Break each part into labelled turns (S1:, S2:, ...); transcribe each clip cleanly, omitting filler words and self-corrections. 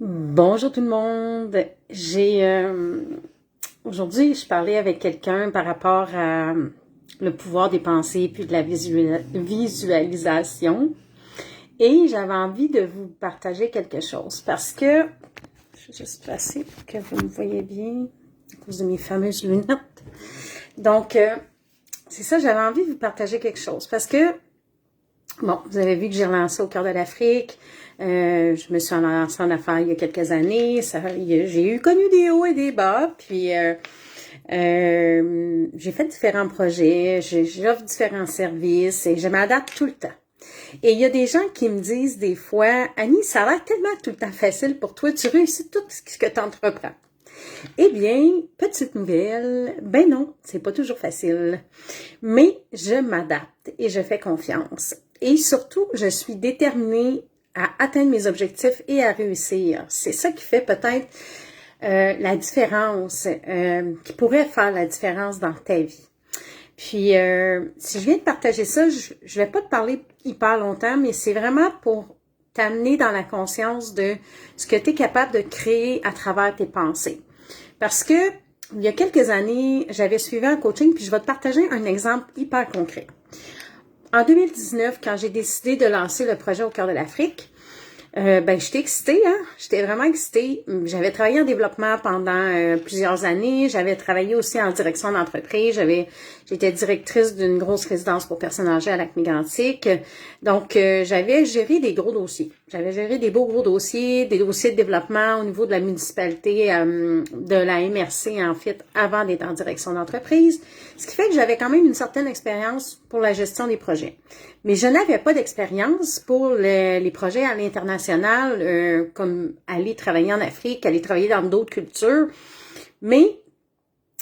S1: Bonjour tout le monde. Aujourd'hui, je parlais avec quelqu'un par rapport à le pouvoir des pensées puis de la visualisation. Et j'avais envie de vous partager quelque chose parce que je vais juste placer pour que vous me voyez bien à cause de mes fameuses lunettes. Donc, c'est ça, j'avais envie de vous partager quelque chose parce que bon, vous avez vu que j'ai relancé au cœur de l'Afrique. Je me suis lancée en affaires il y a quelques années. J'ai connu des hauts et des bas. Puis j'ai fait différents projets. J'offre différents services et je m'adapte tout le temps. Et il y a des gens qui me disent des fois, Annie, ça a l'air tellement tout le temps facile pour toi. Tu réussis tout ce que tu entreprends. Eh bien, petite nouvelle, ben non, c'est pas toujours facile. Mais je m'adapte et je fais confiance. Et surtout, je suis déterminée à atteindre mes objectifs et à réussir. C'est ça qui fait peut-être la différence, qui pourrait faire la différence dans ta vie. Puis, si je viens de partager ça, je vais pas te parler hyper longtemps, mais c'est vraiment pour t'amener dans la conscience de ce que tu es capable de créer à travers tes pensées. Parce que, il y a quelques années, j'avais suivi un coaching, puis je vais te partager un exemple hyper concret. En 2019, quand j'ai décidé de lancer le projet au cœur de l'Afrique, j'étais excitée, hein? J'étais vraiment excitée. J'avais travaillé en développement pendant plusieurs années. J'avais travaillé aussi en direction d'entreprise. J'étais directrice d'une grosse résidence pour personnes âgées à Lac-Mégantic. Donc, j'avais géré des gros dossiers. J'avais géré des beaux gros dossiers, des dossiers de développement au niveau de la municipalité, de la MRC, en fait, avant d'être en direction d'entreprise. Ce qui fait que j'avais quand même une certaine expérience pour la gestion des projets. Mais je n'avais pas d'expérience pour les projets à l'international, comme aller travailler en Afrique, aller travailler dans d'autres cultures. Mais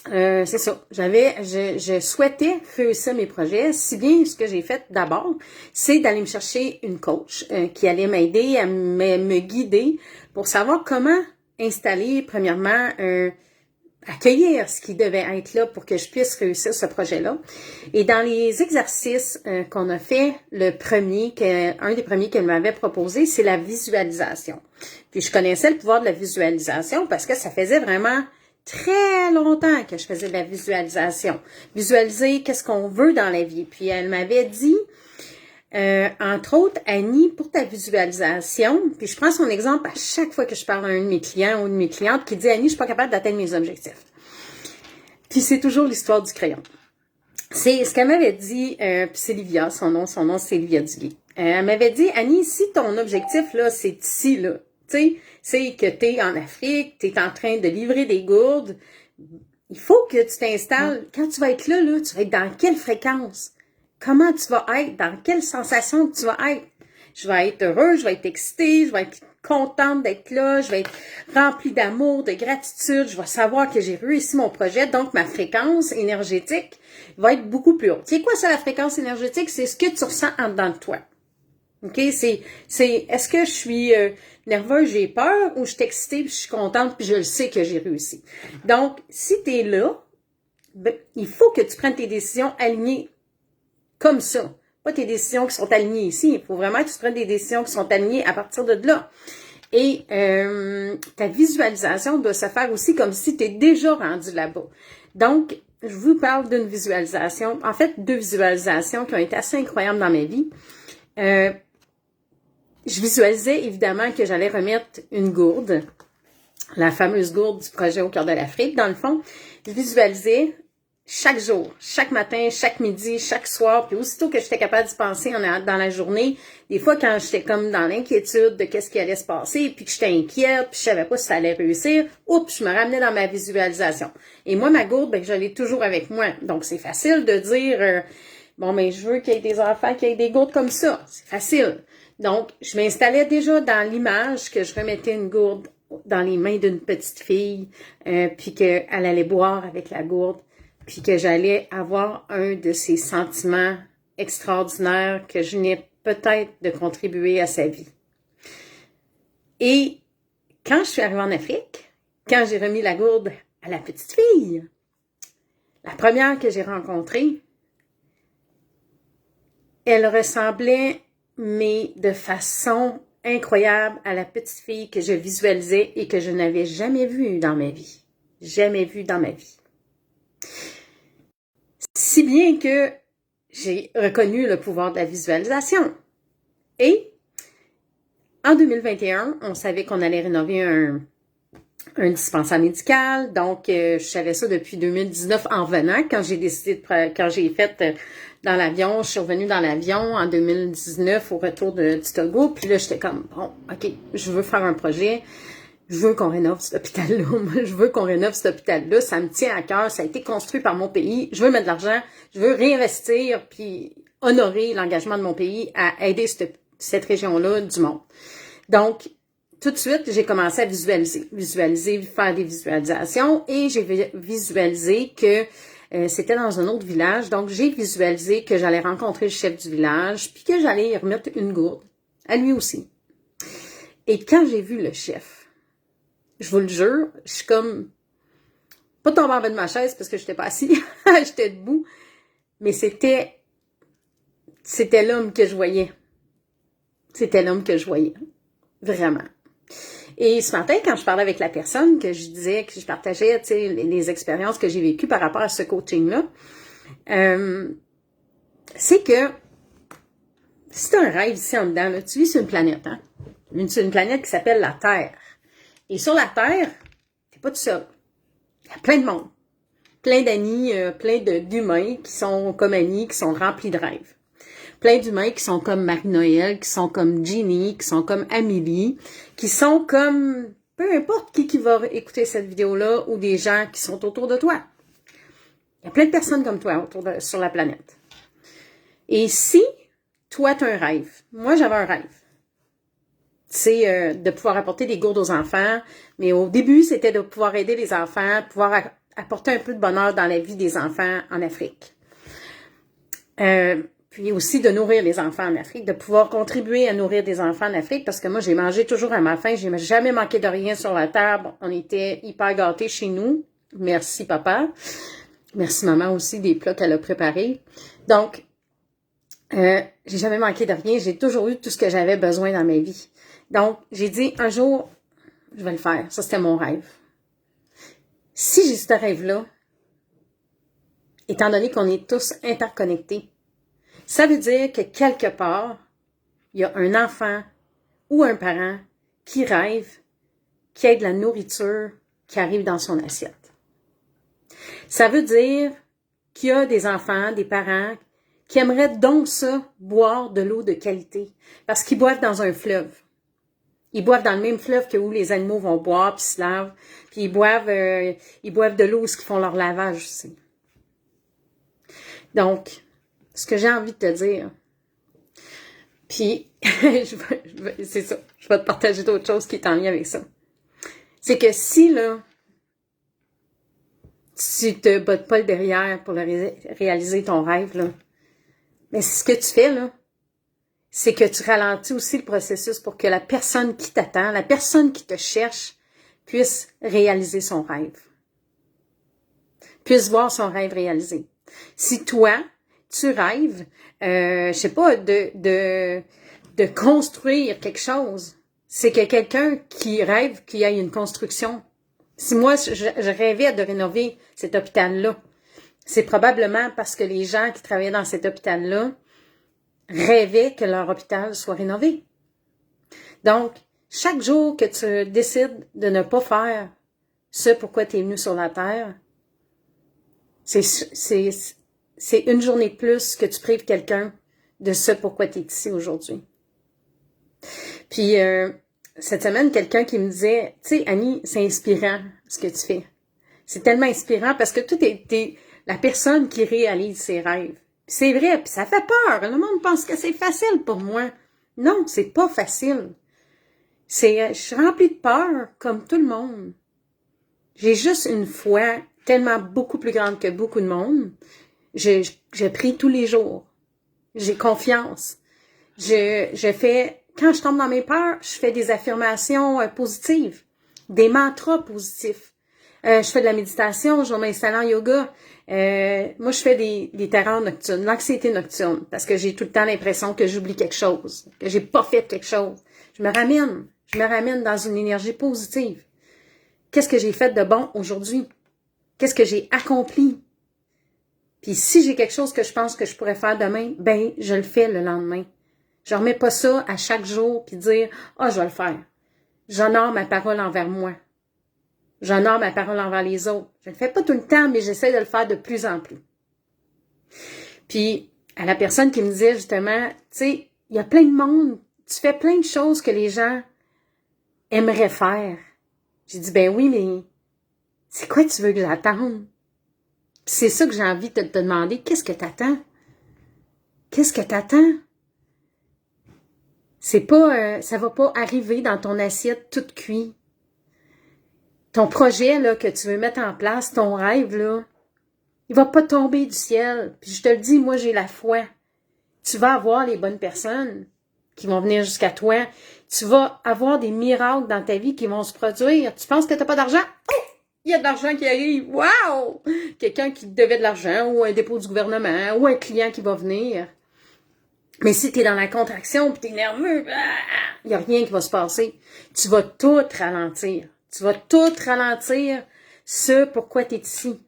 S1: c'est ça. Je souhaitais réussir mes projets. Si bien, ce que j'ai fait d'abord, c'est d'aller me chercher une coach qui allait m'aider à me guider pour savoir comment installer, premièrement, accueillir ce qui devait être là pour que je puisse réussir ce projet-là. Et dans les exercices qu'on a fait, un des premiers qu'elle m'avait proposé, c'est la visualisation. Puis je connaissais le pouvoir de la visualisation parce que ça faisait vraiment très longtemps que je faisais de la visualisation. Visualiser qu'est-ce qu'on veut dans la vie. Puis elle m'avait dit, entre autres, Annie, pour ta visualisation, puis je prends son exemple à chaque fois que je parle à un de mes clients ou une de mes clientes qui dit, Annie, je suis pas capable d'atteindre mes objectifs. Puis c'est toujours l'histoire du crayon. C'est ce qu'elle m'avait dit, puis c'est Livia, son nom c'est Livia Duguay. Elle m'avait dit, Annie, si ton objectif, là, c'est ici, là, tu sais, c'est que t'es en Afrique, t'es en train de livrer des gourdes, il faut que tu t'installes, quand tu vas être là, tu vas être dans quelle fréquence? Comment tu vas être? Dans quelle sensation tu vas être? Je vais être heureuse, je vais être excitée, je vais être contente d'être là, je vais être remplie d'amour, de gratitude, je vais savoir que j'ai réussi mon projet, donc ma fréquence énergétique va être beaucoup plus haute. C'est quoi ça la fréquence énergétique? C'est ce que tu ressens en dedans de toi. OK? Est-ce que je suis nerveuse, j'ai peur, ou je suis excitée, puis je suis contente, puis je le sais que j'ai réussi. Donc, si tu es là, il faut que tu prennes tes décisions alignées comme ça. Pas tes décisions qui sont alignées ici. Il faut vraiment que tu prennes des décisions qui sont alignées à partir de là. Et ta visualisation doit se faire aussi comme si tu es déjà rendu là-bas. Donc, je vous parle d'une visualisation, en fait, deux visualisations qui ont été assez incroyables dans ma vie. Je visualisais évidemment que j'allais remettre une gourde, la fameuse gourde du projet au cœur de l'Afrique. Dans le fond, je visualisais chaque jour, chaque matin, chaque midi, chaque soir, puis aussitôt que j'étais capable d'y penser dans la journée, des fois quand j'étais comme dans l'inquiétude de qu'est-ce qui allait se passer, puis que j'étais inquiète, puis je savais pas si ça allait réussir, oups, je me ramenais dans ma visualisation. Et moi, ma gourde, je l'ai toujours avec moi. Donc, c'est facile de dire, je veux qu'il y ait des enfants, qu'il y ait des gourdes comme ça. C'est facile. Donc, je m'installais déjà dans l'image que je remettais une gourde dans les mains d'une petite fille, puis qu'elle allait boire avec la gourde, puis que j'allais avoir un de ces sentiments extraordinaires que je venais peut-être de contribuer à sa vie. Et quand je suis arrivée en Afrique, quand j'ai remis la gourde à la petite fille, la première que j'ai rencontrée, elle ressemblait, mais de façon incroyable à la petite fille que je visualisais et que je n'avais jamais vue dans ma vie. Jamais vue dans ma vie. Si bien que j'ai reconnu le pouvoir de la visualisation. Et en 2021, on savait qu'on allait rénover un dispensaire médical. Donc, je savais ça depuis 2019 en venant. Quand j'ai fait dans l'avion, je suis revenue dans l'avion en 2019 au retour du Togo. Puis là, j'étais comme, bon, OK, je veux faire un projet. Je veux qu'on rénove cet hôpital-là. Je veux qu'on rénove cet hôpital-là. Ça me tient à cœur. Ça a été construit par mon pays. Je veux mettre de l'argent. Je veux réinvestir puis honorer l'engagement de mon pays à aider cette région-là du monde. Donc, tout de suite, j'ai commencé à visualiser, faire des visualisations et j'ai visualisé que c'était dans un autre village. Donc, j'ai visualisé que j'allais rencontrer le chef du village puis que j'allais y remettre une gourde, à lui aussi. Et quand j'ai vu le chef, je vous le jure, je suis comme pas tombée en bas de ma chaise parce que j'étais pas assise, j'étais debout, mais c'était l'homme que je voyais. C'était l'homme que je voyais. Vraiment. Et ce matin, quand je parlais avec la personne, que je disais, que je partageais, tu sais, les expériences que j'ai vécues par rapport à ce coaching-là, c'est que si tu as un rêve ici en dedans, là, tu vis sur une planète, hein? Sur une planète qui s'appelle la Terre. Et sur la Terre, t'es pas tout seul. Il y a plein de monde. Plein d'amis, plein d'humains qui sont comme Annie, qui sont remplis de rêves. Plein d'humains qui sont comme Marie-Noël, qui sont comme Ginny, qui sont comme Amélie, qui sont comme peu importe qui va écouter cette vidéo-là ou des gens qui sont autour de toi. Il y a plein de personnes comme toi sur la planète. Et si toi, tu as un rêve, moi j'avais un rêve, c'est de pouvoir apporter des gourdes aux enfants, mais au début, c'était de pouvoir aider les enfants, pouvoir apporter un peu de bonheur dans la vie des enfants en Afrique. Puis aussi de nourrir les enfants en Afrique, de pouvoir contribuer à nourrir des enfants en Afrique, parce que moi, j'ai mangé toujours à ma faim, j'ai jamais manqué de rien sur la table, on était hyper gâtés chez nous. Merci papa, merci maman aussi des plats qu'elle a préparés. Donc, j'ai jamais manqué de rien, j'ai toujours eu tout ce que j'avais besoin dans ma vie. Donc, j'ai dit, un jour, je vais le faire. Ça, c'était mon rêve. Si j'ai ce rêve-là, étant donné qu'on est tous interconnectés, ça veut dire que quelque part, il y a un enfant ou un parent qui rêve, qui a de la nourriture qui arrive dans son assiette. Ça veut dire qu'il y a des enfants, des parents qui aimeraient donc ça, boire de l'eau de qualité, parce qu'ils boivent dans un fleuve. Ils boivent dans le même fleuve que où les animaux vont boire, puis se lavent, puis ils boivent de l'eau où ils font leur lavage aussi. Donc, ce que j'ai envie de te dire, puis c'est ça, je vais te partager d'autres choses qui est en lien avec ça. C'est que si, là, tu te bottes pas le derrière pour réaliser ton rêve, là, mais ce que tu fais, là, c'est que tu ralentis aussi le processus pour que la personne qui t'attend, la personne qui te cherche, puisse réaliser son rêve. Puisse voir son rêve réalisé. Si toi, tu rêves, je sais pas, de construire quelque chose, c'est que quelqu'un qui rêve qu'il y ait une construction. Si moi, je rêvais de rénover cet hôpital-là, c'est probablement parce que les gens qui travaillaient dans cet hôpital-là rêvaient que leur hôpital soit rénové. Donc, chaque jour que tu décides de ne pas faire ce pourquoi tu es venu sur la Terre, c'est une journée de plus que tu prives quelqu'un de ce pourquoi tu es ici aujourd'hui. Puis, cette semaine, quelqu'un qui me disait, tu sais, Annie, c'est inspirant ce que tu fais. C'est tellement inspirant parce que toi, t'es la personne qui réalise ses rêves. C'est vrai, puis ça fait peur. Le monde pense que c'est facile pour moi. Non, c'est pas facile. Je suis remplie de peur, comme tout le monde. J'ai juste une foi tellement beaucoup plus grande que beaucoup de monde. Je prie tous les jours. J'ai confiance. Quand je tombe dans mes peurs, je fais des affirmations positives, des mantras positifs. Je fais de la méditation, je vais m'installer en yoga. Moi, je fais des terreurs nocturnes, l'anxiété nocturne, parce que j'ai tout le temps l'impression que j'oublie quelque chose, que j'ai pas fait quelque chose. Je me ramène dans une énergie positive. Qu'est-ce que j'ai fait de bon aujourd'hui? Qu'est-ce que j'ai accompli? Puis si j'ai quelque chose que je pense que je pourrais faire demain, ben je le fais le lendemain. Je remets pas ça à chaque jour puis dire « Ah, je vais le faire ». J'honore ma parole envers moi. J'honore ma parole envers les autres. Je le fais pas tout le temps, mais j'essaie de le faire de plus en plus. Puis, à la personne qui me disait justement, tu sais, il y a plein de monde, tu fais plein de choses que les gens aimeraient faire. J'ai dit, ben oui, mais c'est quoi tu veux que j'attende? Puis c'est ça que j'ai envie de te demander. Qu'est-ce que t'attends? Qu'est-ce que t'attends? C'est pas, ça va pas arriver dans ton assiette toute cuite. Ton projet, là, que tu veux mettre en place, ton rêve, là, il va pas tomber du ciel. Puis je te le dis, moi, j'ai la foi. Tu vas avoir les bonnes personnes qui vont venir jusqu'à toi. Tu vas avoir des miracles dans ta vie qui vont se produire. Tu penses que tu n'as pas d'argent? Oh! Il y a de l'argent qui arrive. Wow! Quelqu'un qui te devait de l'argent ou un dépôt du gouvernement ou un client qui va venir. Mais si tu es dans la contraction et tu es nerveux, il n'y a rien qui va se passer. Tu vas tout ralentir. Tu vas tout ralentir ce pourquoi tu es ici.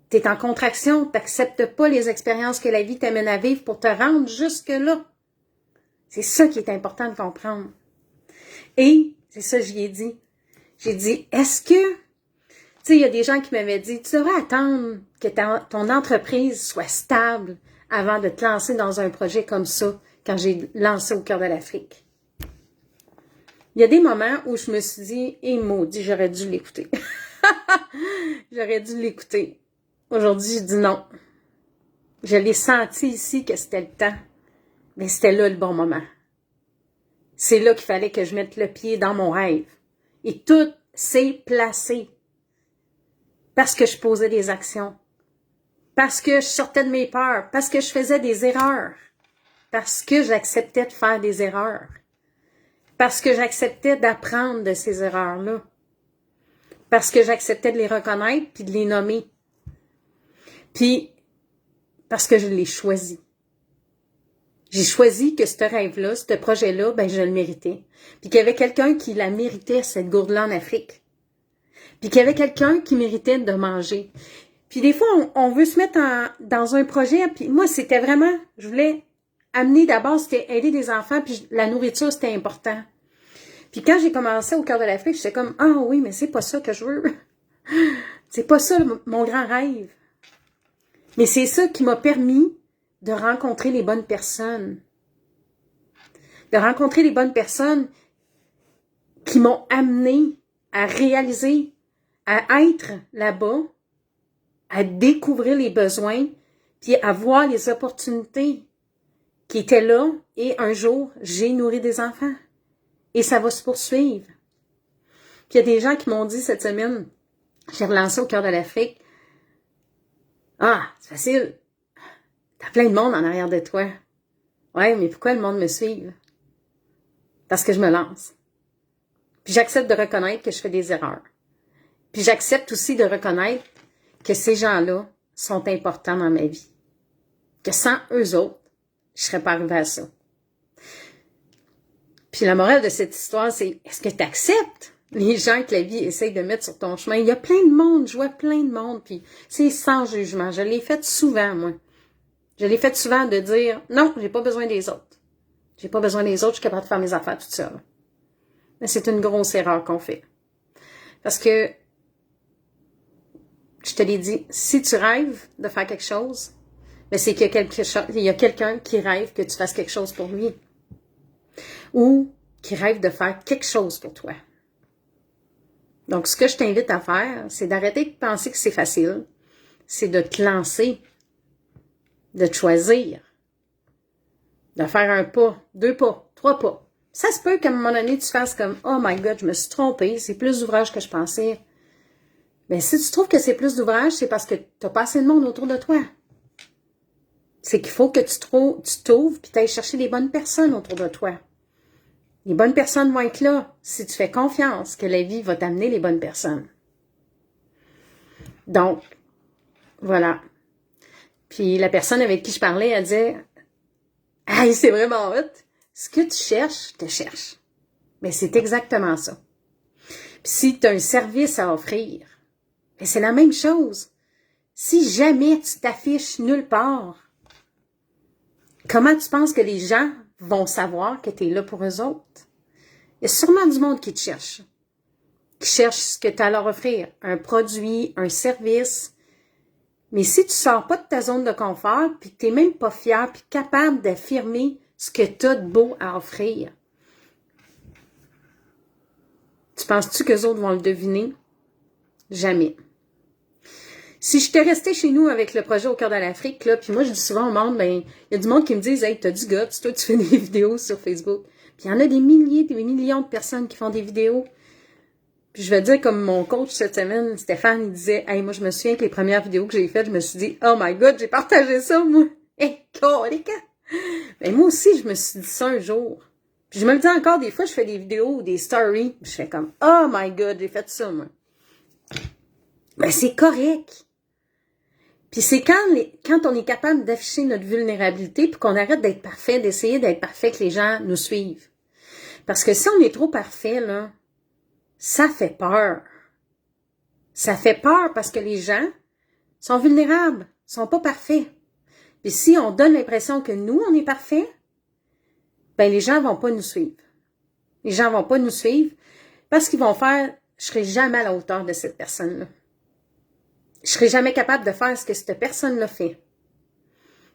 S1: Tu es en contraction, tu n'acceptes pas les expériences que la vie t'amène à vivre pour te rendre jusque-là. C'est ça qui est important de comprendre. Et, c'est ça que j'y ai dit. J'ai dit, est-ce que, tu sais, il y a des gens qui m'avaient dit, tu devrais attendre que ton entreprise soit stable avant de te lancer dans un projet comme ça, quand j'ai lancé au cœur de l'Afrique. Il y a des moments où je me suis dit, maudit, j'aurais dû l'écouter. J'aurais dû l'écouter. Aujourd'hui, je dis non. Je l'ai senti ici que c'était le temps. Mais c'était là le bon moment. C'est là qu'il fallait que je mette le pied dans mon rêve. Et tout s'est placé. Parce que je posais des actions. Parce que je sortais de mes peurs. Parce que je faisais des erreurs. Parce que j'acceptais de faire des erreurs. Parce que j'acceptais d'apprendre de ces erreurs-là. Parce que j'acceptais de les reconnaître puis de les nommer. Puis, parce que je l'ai choisi. J'ai choisi que ce rêve-là, ce projet-là, ben je le méritais. Puis qu'il y avait quelqu'un qui la méritait, cette gourde-là en Afrique. Puis qu'il y avait quelqu'un qui méritait de manger. Puis des fois, on veut se mettre dans un projet, puis moi, c'était vraiment, je voulais amener d'abord, c'était aider des enfants, puis la nourriture, c'était important. Puis quand j'ai commencé au cœur de l'Afrique, j'étais comme, ah oui, mais c'est pas ça que je veux. C'est pas ça mon grand rêve. Mais c'est ça qui m'a permis de rencontrer les bonnes personnes. De rencontrer les bonnes personnes qui m'ont amené à réaliser, à être là-bas, à découvrir les besoins, puis à voir les opportunités qui étaient là. Et un jour, j'ai nourri des enfants. Et ça va se poursuivre. Puis il y a des gens qui m'ont dit cette semaine, j'ai relancé au cœur de l'Afrique, ah, c'est facile. T'as plein de monde en arrière de toi. Ouais, mais pourquoi le monde me suit? Parce que je me lance. Puis j'accepte de reconnaître que je fais des erreurs. Puis j'accepte aussi de reconnaître que ces gens-là sont importants dans ma vie. Que sans eux autres, je serais pas arrivée à ça. Puis la morale de cette histoire, c'est, est-ce que tu acceptes les gens que la vie essaye de mettre sur ton chemin? Il y a plein de monde, je vois plein de monde, puis c'est sans jugement. Je l'ai fait souvent, moi. Je l'ai fait souvent de dire, non, j'ai pas besoin des autres. J'ai pas besoin des autres, je suis capable de faire mes affaires toute seule. Mais c'est une grosse erreur qu'on fait. Parce que, je te l'ai dit, si tu rêves de faire quelque chose, mais c'est qu'il y a quelqu'un qui rêve que tu fasses quelque chose pour lui. Ou qui rêve de faire quelque chose pour toi. Donc, ce que je t'invite à faire, c'est d'arrêter de penser que c'est facile. C'est de te lancer, de te choisir, de faire un pas, 2 pas, 3 pas. Ça se peut qu'à un moment donné, tu fasses comme « Oh my God, je me suis trompée, c'est plus d'ouvrage que je pensais. » Mais si tu trouves que c'est plus d'ouvrage, c'est parce que tu n'as pas assez de monde autour de toi. C'est qu'il faut que tu t'ouvres et tu ailles chercher les bonnes personnes autour de toi. Les bonnes personnes vont être là si tu fais confiance que la vie va t'amener les bonnes personnes. Donc, Voilà. Puis la personne avec qui je parlais, elle disait « Hey, c'est vraiment hot! Ce que tu cherches, je te cherche. » Mais c'est exactement ça. Puis si tu as un service à offrir, ben c'est la même chose. Si jamais tu t'affiches nulle part, comment tu penses que les gens vont savoir que tu es là pour eux autres? Il y a sûrement du monde qui te cherche. Qui cherche ce que tu as à leur offrir. Un produit, un service. Mais si tu sors pas de ta zone de confort, puis que tu n'es même pas fier, puis capable d'affirmer ce que tu as de beau à offrir, tu penses-tu qu'eux autres vont le deviner? Jamais. Si j'étais restée chez nous avec le projet Au cœur de l'Afrique, là, puis moi, je dis souvent au monde, ben, il y a du monde qui me disent, hey, t'as du guts, toi, tu fais des vidéos sur Facebook. Puis il y en a des milliers, des millions de personnes qui font des vidéos. Puis je vais dire, comme mon coach cette semaine, Stéphane, il disait, hey, moi, je me souviens que les premières vidéos que j'ai faites, je me suis dit, oh my God, j'ai partagé ça, moi. Hey, colique! Ben, moi aussi, je me suis dit ça un jour. Puis je me le dis encore, des fois, je fais des vidéos ou des stories, puis je fais comme, oh my God, j'ai fait ça, moi. Ben, c'est correct. Puis c'est quand on est capable d'afficher notre vulnérabilité, puis qu'on arrête d'être parfait, d'essayer d'être parfait, que les gens nous suivent. Parce que si on est trop parfait, là, ça fait peur. Ça fait peur parce que les gens sont vulnérables, sont pas parfaits. Puis si on donne l'impression que nous, on est parfait, ben les gens vont pas nous suivre. Les gens vont pas nous suivre parce qu'ils vont faire, je serai jamais à la hauteur de cette personne-là. Je serai jamais capable de faire ce que cette personne-là fait.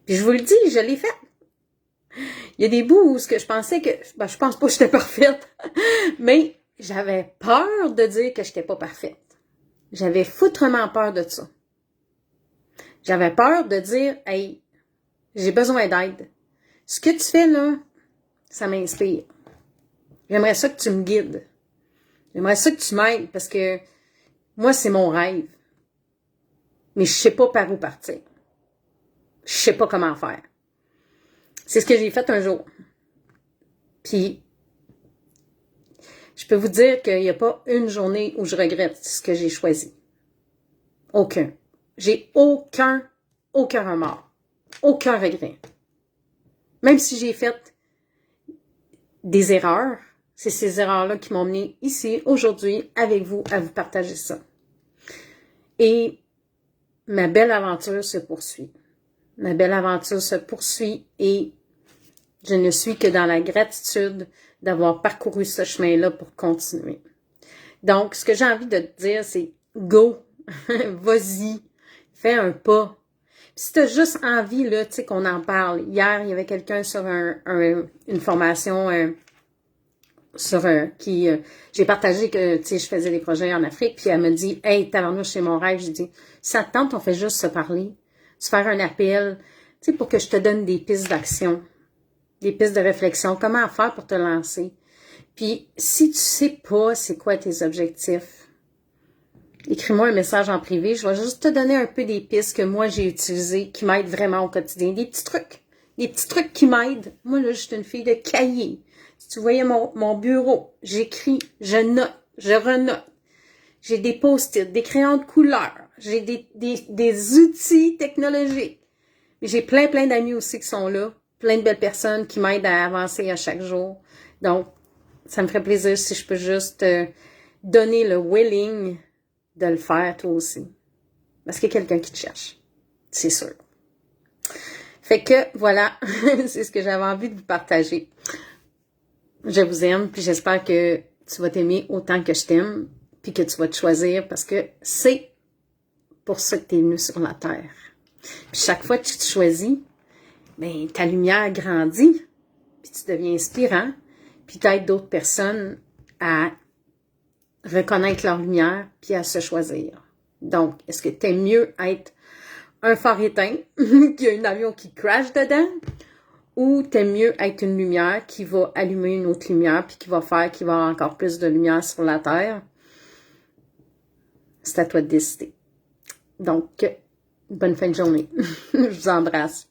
S1: Puis je vous le dis, je l'ai fait. Il y a des bouts où je pensais que, ben je pense pas que j'étais parfaite, mais j'avais peur de dire que j'étais pas parfaite. J'avais foutrement peur de ça. J'avais peur de dire, hey, j'ai besoin d'aide. Ce que tu fais là, ça m'inspire. J'aimerais ça que tu me guides. J'aimerais ça que tu m'aides parce que moi, c'est mon rêve. Mais je sais pas par où partir. Je sais pas comment faire. C'est ce que j'ai fait un jour. Puis, je peux vous dire qu'il n'y a pas une journée où je regrette ce que j'ai choisi. Aucun. J'ai aucun remords. Aucun regret. Même si j'ai fait des erreurs, c'est ces erreurs-là qui m'ont mené ici, aujourd'hui, avec vous, à vous partager ça. Et ma belle aventure se poursuit. Ma belle aventure se poursuit et je ne suis que dans la gratitude d'avoir parcouru ce chemin-là pour continuer. Donc, ce que j'ai envie de te dire, c'est go, vas-y, fais un pas. Puis si tu as juste envie, là, tu sais, qu'on en parle. Hier, il y avait quelqu'un sur une formation j'ai partagé que, tu sais, je faisais des projets en Afrique, puis elle me dit, hey, tabarnouche, c'est mon rêve. J'ai dit, ça te tente, on fait juste se parler, se faire un appel, tu sais, pour que je te donne des pistes d'action, des pistes de réflexion, comment faire pour te lancer. Puis, si tu sais pas c'est quoi tes objectifs, écris-moi un message en privé, je vais juste te donner un peu des pistes que moi j'ai utilisées, qui m'aident vraiment au quotidien, des petits trucs qui m'aident. Moi, là, je suis une fille de cahier. Si tu voyais mon bureau, j'écris, je note, je renote. J'ai des post-it, des crayons de couleur, j'ai des outils technologiques. Mais j'ai plein d'amis aussi qui sont là, plein de belles personnes qui m'aident à avancer à chaque jour. Donc, ça me ferait plaisir si je peux juste donner le willing de le faire toi aussi. Parce qu'il y a quelqu'un qui te cherche. C'est sûr. Fait que, voilà, c'est ce que j'avais envie de vous partager. Je vous aime, puis j'espère que tu vas t'aimer autant que je t'aime, puis que tu vas te choisir, parce que c'est pour ça que tu es venu sur la Terre. Puis chaque fois que tu te choisis, ben, ta lumière grandit, puis tu deviens inspirant, puis t'aides d'autres personnes à reconnaître leur lumière, puis à se choisir. Donc, est-ce que t'aimes mieux être un phare éteint, qu'il y a un avion qui crash dedans, ou t'aimes mieux être une lumière qui va allumer une autre lumière, puis qui va faire qu'il va y avoir encore plus de lumière sur la Terre? C'est à toi de décider. Donc, bonne fin de journée. Je vous embrasse.